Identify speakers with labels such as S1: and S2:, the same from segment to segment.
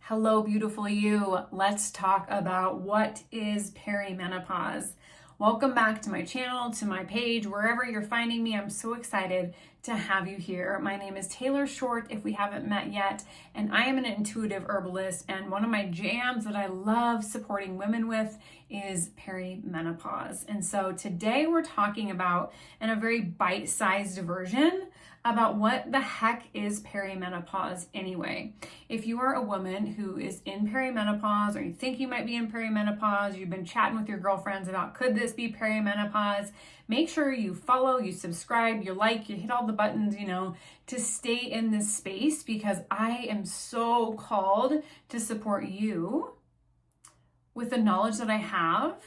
S1: Hello, beautiful you. Let's talk about what is perimenopause. Welcome back to my channel, to my page, wherever you're finding me. I'm so excited to have you here. My name is Taylor Short, if we haven't met yet, and I am an intuitive herbalist. And one of my jams that I love supporting women with is perimenopause. And so today we're talking about, in a very bite-sized version, about what the heck is perimenopause anyway. If you are a woman who is in perimenopause, or you think you might be in perimenopause, you've been chatting with your girlfriends about could this be perimenopause, make sure you follow, you subscribe, you like, you hit all the buttons, to stay in this space, because I am so called to support you with the knowledge that I have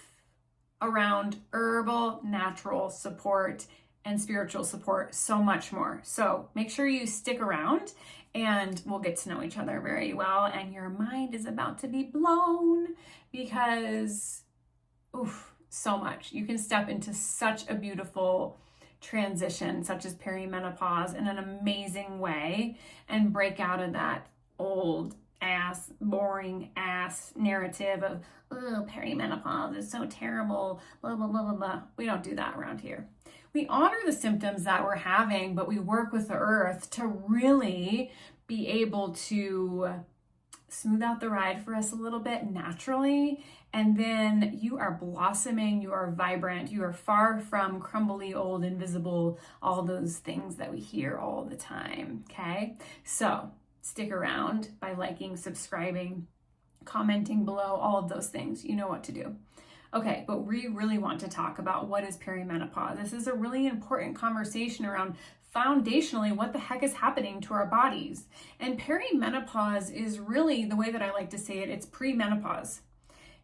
S1: around herbal, natural support and spiritual support, so much more. So make sure you stick around and we'll get to know each other very well. And your mind is about to be blown because, so much. You can step into such a beautiful transition, such as perimenopause, in an amazing way and break out of that old ass, boring ass narrative of, oh, perimenopause is so terrible, blah, blah, blah, blah, blah. We don't do that around here. We honor the symptoms that we're having, but we work with the earth to really be able to smooth out the ride for us a little bit naturally. And then you are blossoming, you are vibrant, you are far from crumbly, old, invisible, all those things that we hear all the time, okay? So stick around by liking, subscribing, commenting below, all of those things. You know what to do. Okay, but we really want to talk about what is perimenopause. This is a really important conversation around foundationally what the heck is happening to our bodies. And perimenopause is really, the way that I like to say it, it's pre-menopause.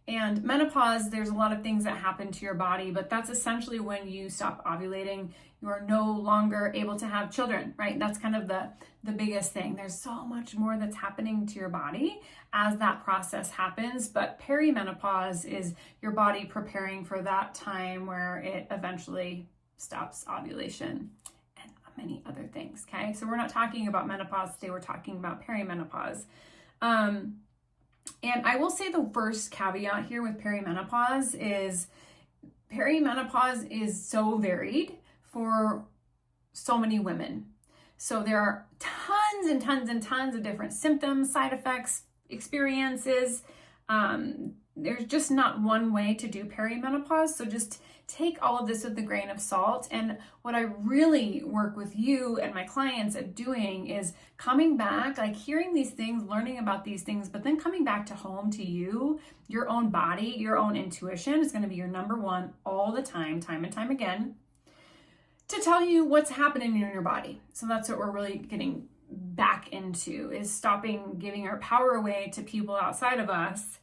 S1: And menopause, there's a lot of things that happen to your body, but that's essentially when you stop ovulating. You are no longer able to have children, right? That's kind of the biggest thing. There's so much more that's happening to your body as that process happens, but perimenopause is your body preparing for that time where it eventually stops ovulation and many other things, okay? So we're not talking about menopause today, we're talking about perimenopause. And I will say the first caveat here with perimenopause is so varied for so many women. So there are tons and tons and tons of different symptoms, side effects, experiences. There's just not one way to do perimenopause. So just take all of this with a grain of salt. And what I really work with you and my clients at doing is coming back, like hearing these things, learning about these things, but then coming back to home to you, your own body, your own intuition is going to be your number one all the time and time again, to tell you what's happening in your body. So that's what we're really getting back into, is stopping giving our power away to people outside of us,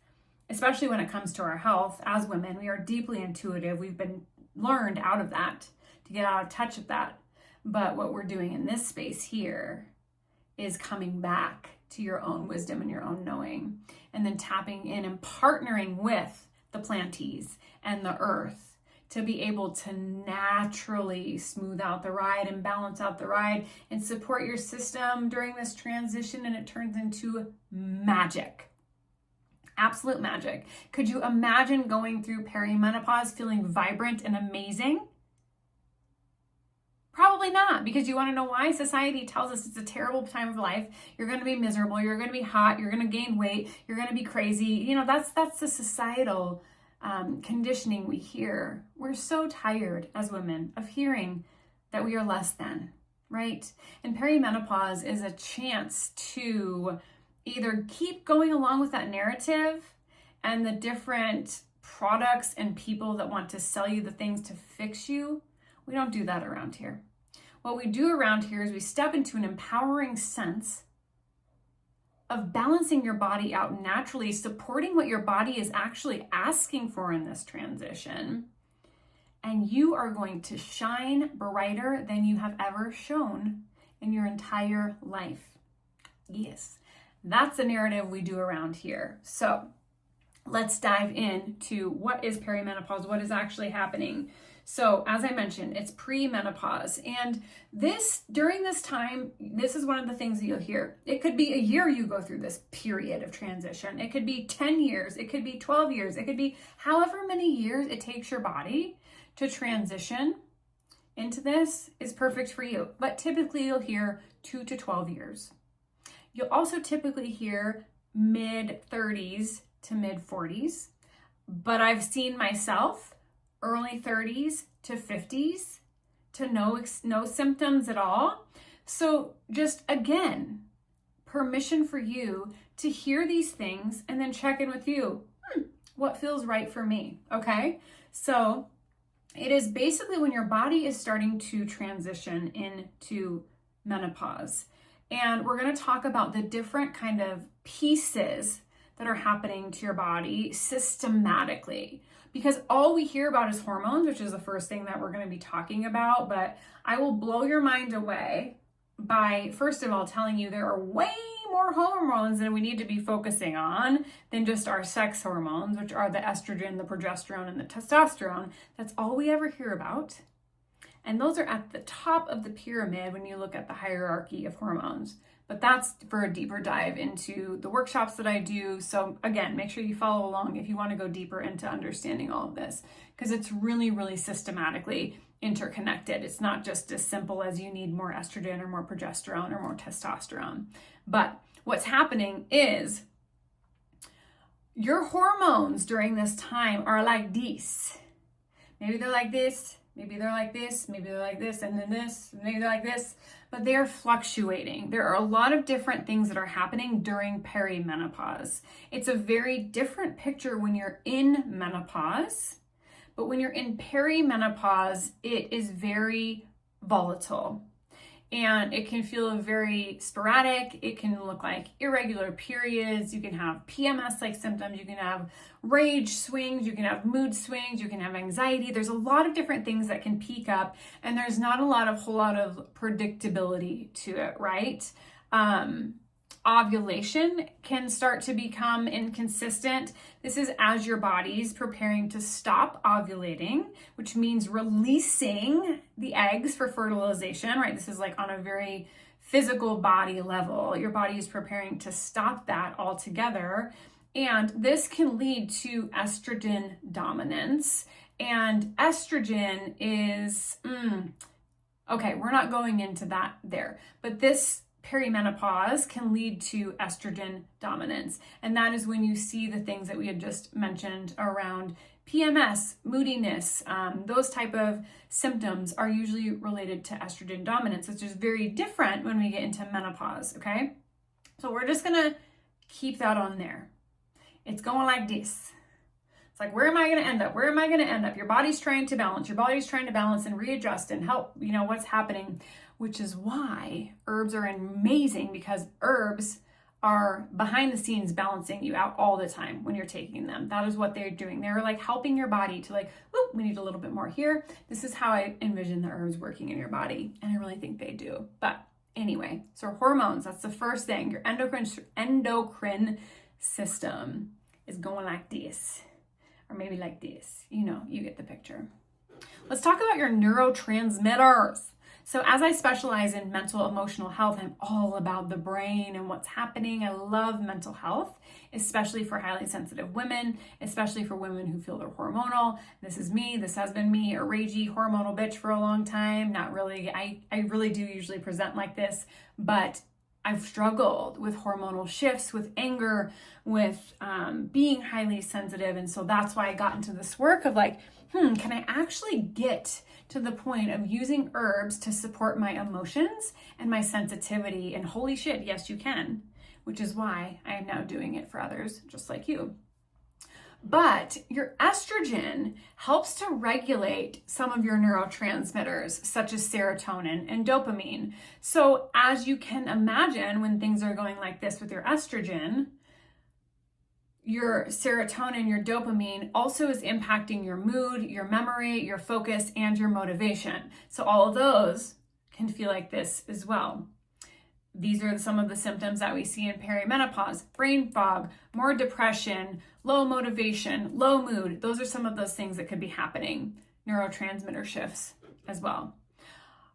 S1: especially when it comes to our health. As women, we are deeply intuitive. We've been learned out of that, to get out of touch with that. But what we're doing in this space here is coming back to your own wisdom and your own knowing, and then tapping in and partnering with the planties and the earth to be able to naturally smooth out the ride and balance out the ride and support your system during this transition, and it turns into magic. Absolute magic. Could you imagine going through perimenopause feeling vibrant and amazing? Probably not, because you want to know why? Society tells us it's a terrible time of life. You're going to be miserable. You're going to be hot. You're going to gain weight. You're going to be crazy. That's the societal conditioning we hear. We're so tired as women of hearing that we are less than, right? And perimenopause is a chance to either keep going along with that narrative and the different products and people that want to sell you the things to fix you. We don't do that around here. What we do around here is we step into an empowering sense of balancing your body out naturally, supporting what your body is actually asking for in this transition. And you are going to shine brighter than you have ever shone in your entire life. Yes, that's the narrative we do around here. So let's dive into what is perimenopause, what is actually happening. So as I mentioned, it's pre-menopause. And during this time, this is one of the things that you'll hear. It could be a year you go through this period of transition. It could be 10 years. It could be 12 years. It could be however many years it takes your body to transition into this is perfect for you. But typically you'll hear 2 to 12 years. You'll also typically hear mid 30s to mid 40s. But I've seen myself early 30s to 50s to no symptoms at all. So just again, permission for you to hear these things and then check in with you. What feels right for me? Okay. So it is basically when your body is starting to transition into menopause. And we're going to talk about the different kind of pieces that are happening to your body systematically, because all we hear about is hormones, which is the first thing that we're going to be talking about. But I will blow your mind away by, first of all, telling you there are way more hormones than we need to be focusing on than just our sex hormones, which are the estrogen, the progesterone, and the testosterone. That's all we ever hear about. And those are at the top of the pyramid when you look at the hierarchy of hormones. But that's for a deeper dive into the workshops that I do. So again, make sure you follow along if you want to go deeper into understanding all of this, because it's really, really systematically interconnected. It's not just as simple as you need more estrogen or more progesterone or more testosterone. But what's happening is your hormones during this time are like this. Maybe they're like this. Maybe they're like this, maybe they're like this, and then this, maybe they're like this, but they're fluctuating. There are a lot of different things that are happening during perimenopause. It's a very different picture when you're in menopause, but when you're in perimenopause, it is very volatile. And it can feel very sporadic. It can look like irregular periods. You can have PMS-like symptoms. You can have rage swings. You can have mood swings. You can have anxiety. There's a lot of different things that can peak up, and there's not a whole lot of predictability to it, right? Ovulation can start to become inconsistent. This is as your body's preparing to stop ovulating, which means releasing the eggs for fertilization, right? This is like on a very physical body level. Your body is preparing to stop that altogether. And this can lead to estrogen dominance. And estrogen is, okay, we're not going into that there, but this perimenopause can lead to estrogen dominance. And that is when you see the things that we had just mentioned around PMS, moodiness, those type of symptoms are usually related to estrogen dominance, which is very different when we get into menopause, okay? So we're just gonna keep that on there. It's going like this. It's like, where am I going to end up? Where am I going to end up? Your body's trying to balance. Your body's trying to balance and readjust and help, what's happening, which is why herbs are amazing, because herbs are behind the scenes balancing you out all the time when you're taking them. That is what they're doing. They're like helping your body to whoop, we need a little bit more here. This is how I envision the herbs working in your body. And I really think they do. But anyway, so hormones, that's the first thing. Your endocrine system is going like this, or maybe like this. You get the picture. Let's talk about your neurotransmitters. So as I specialize in mental emotional health, I'm all about the brain and what's happening. I love mental health, especially for highly sensitive women, especially for women who feel they're hormonal. This is me. This has been me, a ragey hormonal bitch for a long time. Not really. I really do usually present like this, but I've struggled with hormonal shifts, with anger, with being highly sensitive. And so that's why I got into this work of can I actually get to the point of using herbs to support my emotions and my sensitivity? And holy shit, yes, you can, which is why I am now doing it for others just like you. But your estrogen helps to regulate some of your neurotransmitters, such as serotonin and dopamine. So as you can imagine, when things are going like this with your estrogen, your serotonin, your dopamine also is impacting your mood, your memory, your focus, and your motivation. So all of those can feel like this as well. These are some of the symptoms that we see in perimenopause: brain fog, more depression, low motivation, low mood. Those are some of those things that could be happening neurotransmitter shifts as well.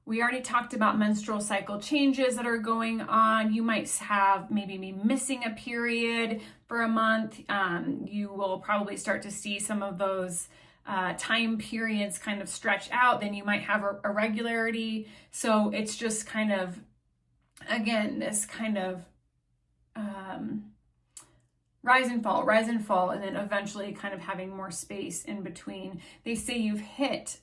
S1: We already talked about menstrual cycle changes that are going on. You might have maybe be missing a period for a month. You will probably start to see some of those time periods kind of stretch out. Then you might have a irregularity. So it's just kind of, again, this kind of rise and fall, and then eventually kind of having more space in between. They say you've hit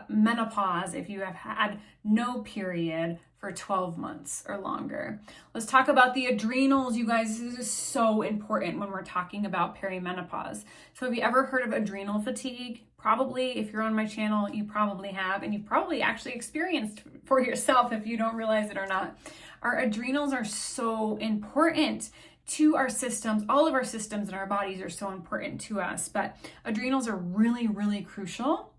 S1: menopause if you have had no period for 12 months or longer. Let's talk about the adrenals, you guys. This is so important when we're talking about perimenopause. So have you ever heard of adrenal fatigue? Probably, if you're on my channel, you probably have, and you've probably actually experienced for yourself if you don't realize it or not. Our adrenals are so important to our systems. All of our systems in our bodies are so important to us, but adrenals are really, really crucial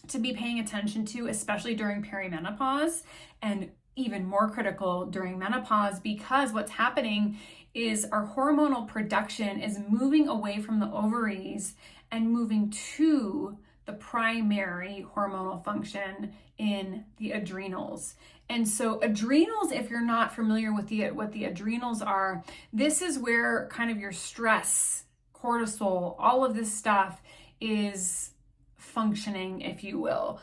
S1: to be paying attention to, especially during perimenopause, and even more critical during menopause, because what's happening is our hormonal production is moving away from the ovaries and moving to the primary hormonal function in the adrenals. And so adrenals, if you're not familiar with what the adrenals are, this is where kind of your stress, cortisol, all of this stuff is functioning, if you will.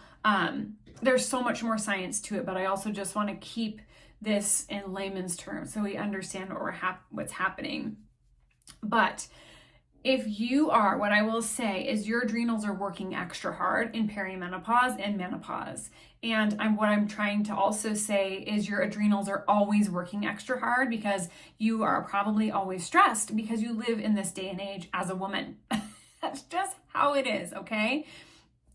S1: There's so much more science to it, but I also just want to keep this in layman's terms so we understand what's happening. But if you are, what I will say is your adrenals are working extra hard in perimenopause and menopause. And what I'm trying to also say is your adrenals are always working extra hard because you are probably always stressed because you live in this day and age as a woman. That's just how it is, okay?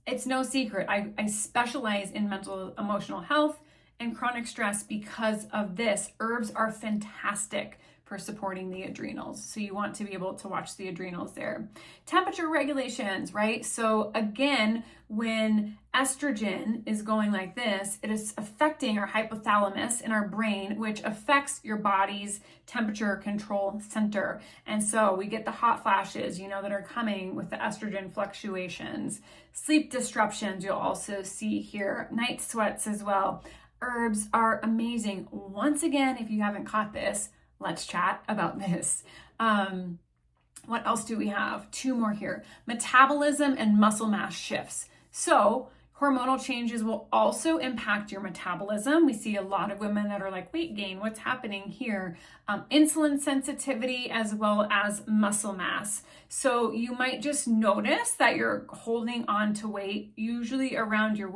S1: It's no secret. I specialize in mental, emotional health and chronic stress because of this. Herbs are fantastic for supporting the adrenals. So you want to be able to watch the adrenals there. Temperature regulations, right? So again, when estrogen is going like this, it is affecting our hypothalamus in our brain, which affects your body's temperature control center. And so we get the hot flashes, that are coming with the estrogen fluctuations. Sleep disruptions, you'll also see here. Night sweats as well. Herbs are amazing. Once again, if you haven't caught this, let's chat about this. What else do we have? Two more here. Metabolism and muscle mass shifts. So hormonal changes will also impact your metabolism. We see a lot of women that are like, weight gain, what's happening here? Insulin sensitivity as well as muscle mass. So you might just notice that you're holding on to weight, usually around your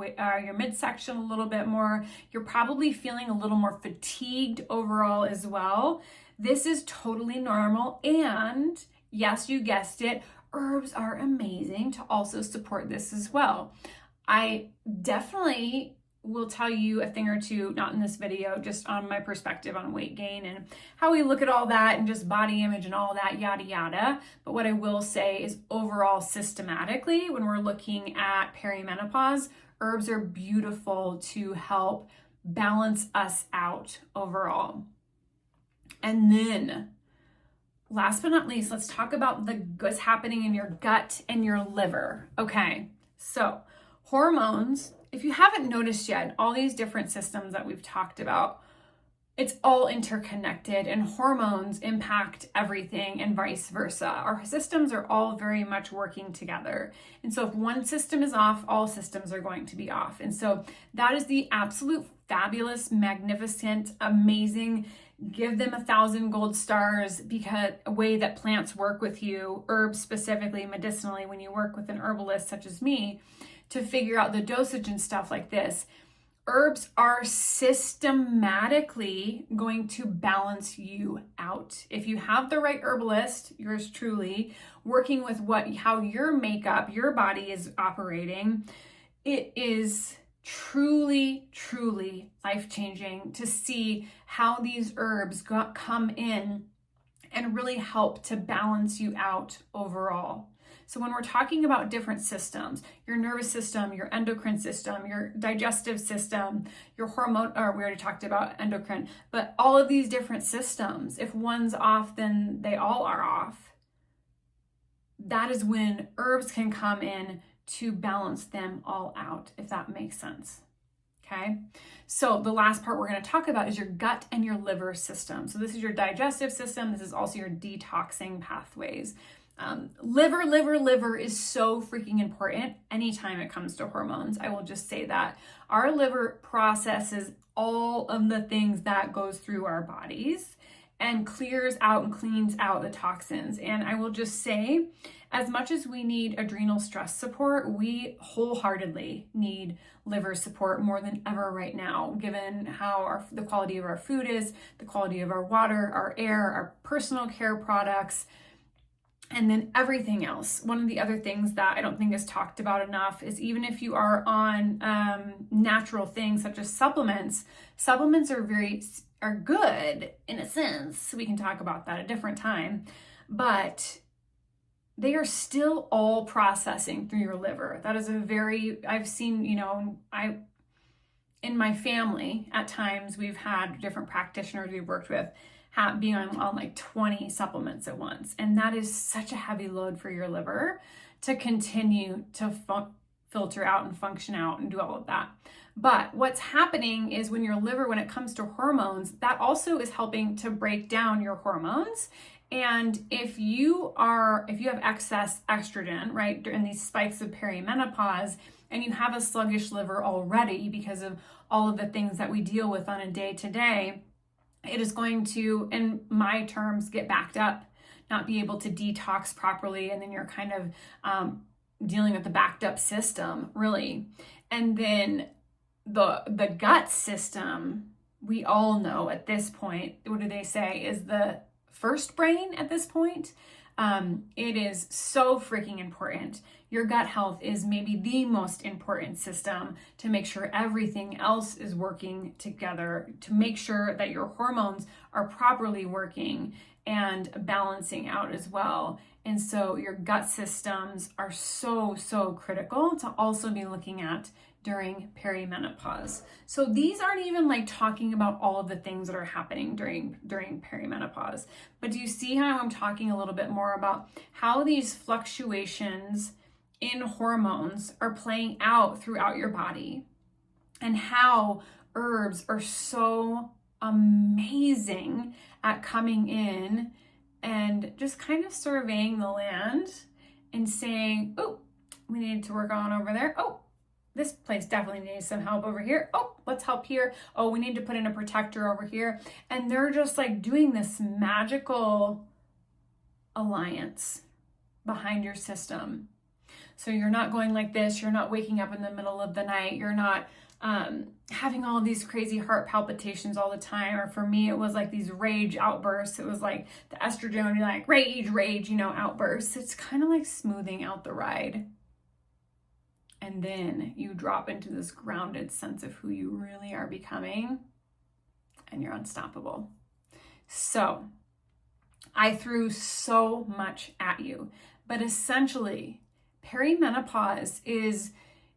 S1: midsection a little bit more. You're probably feeling a little more fatigued overall as well. This is totally normal. And yes, you guessed it, herbs are amazing to also support this as well. I definitely will tell you a thing or two, not in this video, just on my perspective on weight gain and how we look at all that and just body image and all that, yada, yada. But what I will say is overall systematically, when we're looking at perimenopause, herbs are beautiful to help balance us out overall. And then last but not least, let's talk about what's happening in your gut and your liver. Okay, so hormones, if you haven't noticed yet, all these different systems that we've talked about, it's all interconnected, and hormones impact everything and vice versa. Our systems are all very much working together. And so if one system is off, all systems are going to be off. And so that is the absolute fabulous, magnificent, amazing, give them 1,000 gold stars, because a way that plants work with you, herbs specifically, medicinally, when you work with an herbalist such as me, to figure out the dosage and stuff like this. Herbs are systematically going to balance you out. If you have the right herbalist, yours truly, working with how your makeup, your body is operating, it is truly, truly life-changing to see how these herbs come in and really help to balance you out overall. So when we're talking about different systems, your nervous system, your endocrine system, your digestive system, your hormone, or we already talked about endocrine, but all of these different systems, if one's off, then they all are off. That is when herbs can come in to balance them all out, if that makes sense. Okay, so the last part we're going to talk about is your gut and your liver system. So this is your digestive system. This is also your detoxing pathways. Liver is so freaking important anytime it comes to hormones. I will just say that our liver processes all of the things that goes through our bodies and clears out and cleans out the toxins. And I will just say, as much as we need adrenal stress support, we wholeheartedly need liver support more than ever right now, given how the quality of our food is, the quality of our water, our air, our personal care products, and then everything else. One of the other things that I don't think is talked about enough is even if you are on natural things such as supplements are good in a sense. We can talk about that at a different time, but they are still all processing through your liver. That is I've seen, in my family, at times we've had different practitioners we've worked with being on like 20 supplements at once. And that is such a heavy load for your liver to continue to filter out and function out and do all of that. But what's happening is when your liver, when it comes to hormones, that also is helping to break down your hormones. And if you have excess estrogen, right, during these spikes of perimenopause, and you have a sluggish liver already because of all of the things that we deal with on a day-to-day, it is going to, in my terms, get backed up, not be able to detox properly, and then you're kind of dealing with the backed up system, really. And then the gut system, we all know at this point, what do they say, is the first brain at this point. It is so freaking important. Your gut health is maybe the most important system to make sure everything else is working together, to make sure that your hormones are properly working and balancing out as well. And so your gut systems are so, so critical to also be looking at during perimenopause. So these aren't even like talking about all of the things that are happening during perimenopause. But do you see how I'm talking a little bit more about how these fluctuations in hormones are playing out throughout your body, and how herbs are so amazing at coming in and just kind of surveying the land and saying, oh, we need to work on over there. Oh, this place definitely needs some help over here. Oh, let's help here. Oh, we need to put in a protector over here. And they're just like doing this magical alliance behind your system. So you're not going like this. You're not waking up in the middle of the night. You're not having all these crazy heart palpitations all the time. Or for me, it was like these rage outbursts. It was like the estrogen would be like rage, outbursts. It's kind of like smoothing out the ride. And then you drop into this grounded sense of who you really are becoming, and you're unstoppable. So I threw so much at you, but essentially perimenopause is,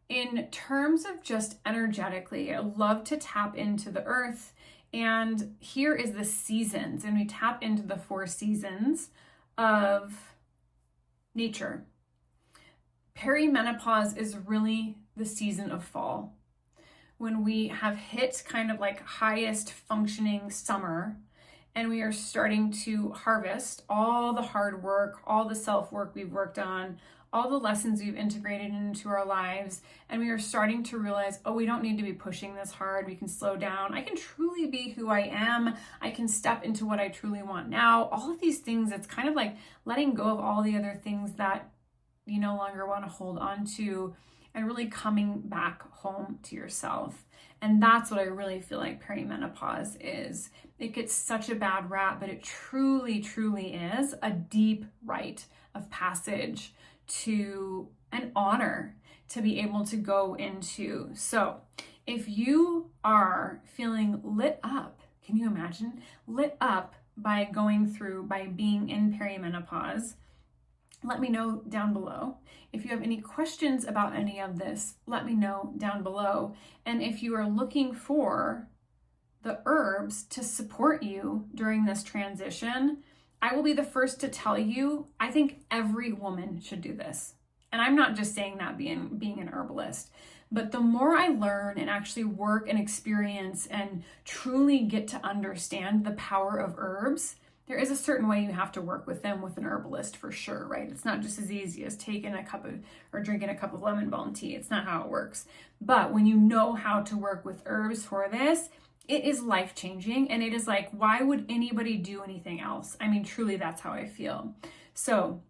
S1: in terms of just energetically, I love to tap into the earth, and here is the seasons, and we tap into the 4 seasons of nature. Perimenopause is really the season of fall, when we have hit kind of like highest functioning summer, and we are starting to harvest all the hard work, all the self-work we've worked on, all the lessons we've integrated into our lives, and we are starting to realize, oh, we don't need to be pushing this hard. We can slow down. I can truly be who I am. I can step into what I truly want now. All of these things, it's kind of like letting go of all the other things that you no longer want to hold on to, and really coming back home to yourself. And that's what I really feel like perimenopause is. It gets such a bad rap, but it truly, truly is a deep rite of passage to an honor to be able to go into. So if you are feeling lit up, can you imagine? Lit up by being in perimenopause, let me know down below. If you have any questions about any of this, let me know down below. And if you are looking for the herbs to support you during this transition, I will be the first to tell you, I think every woman should do this. And I'm not just saying that being an herbalist, but the more I learn and actually work and experience and truly get to understand the power of herbs, there is a certain way you have to work with them with an herbalist for sure, right? It's not just as easy as taking a cup of or drinking a cup of lemon balm tea. It's not how it works. But when you know how to work with herbs for this, it is life-changing, and it is like, why would anybody do anything else? I mean, truly, that's how I feel. So,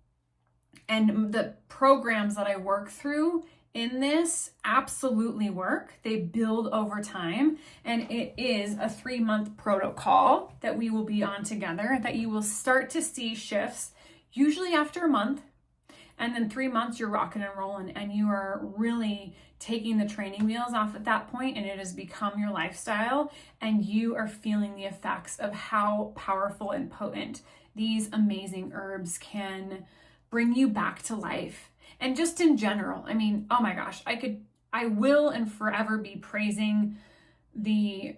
S1: and the programs that I work through in this absolutely work. They build over time, and it is a 3-month protocol that we will be on together that you will start to see shifts usually after a month, and then 3 months you're rocking and rolling, and you are really taking the training wheels off at that point, and it has become your lifestyle, and you are feeling the effects of how powerful and potent these amazing herbs can bring you back to life. And just in general, I mean, oh my gosh, I will and forever be praising the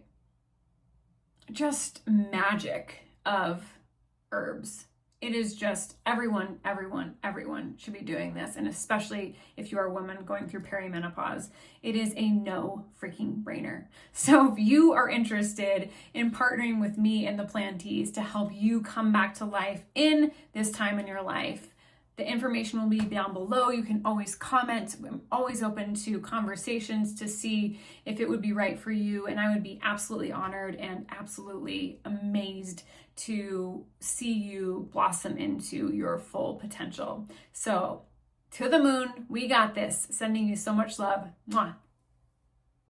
S1: just magic of herbs. It is just everyone should be doing this. And especially if you are a woman going through perimenopause, it is a no freaking brainer. So if you are interested in partnering with me and the Plantees to help you come back to life in this time in your life, the information will be down below. You can always comment. I'm always open to conversations to see if it would be right for you. And I would be absolutely honored and absolutely amazed to see you blossom into your full potential. So to the moon, we got this. Sending you so much love. Mwah.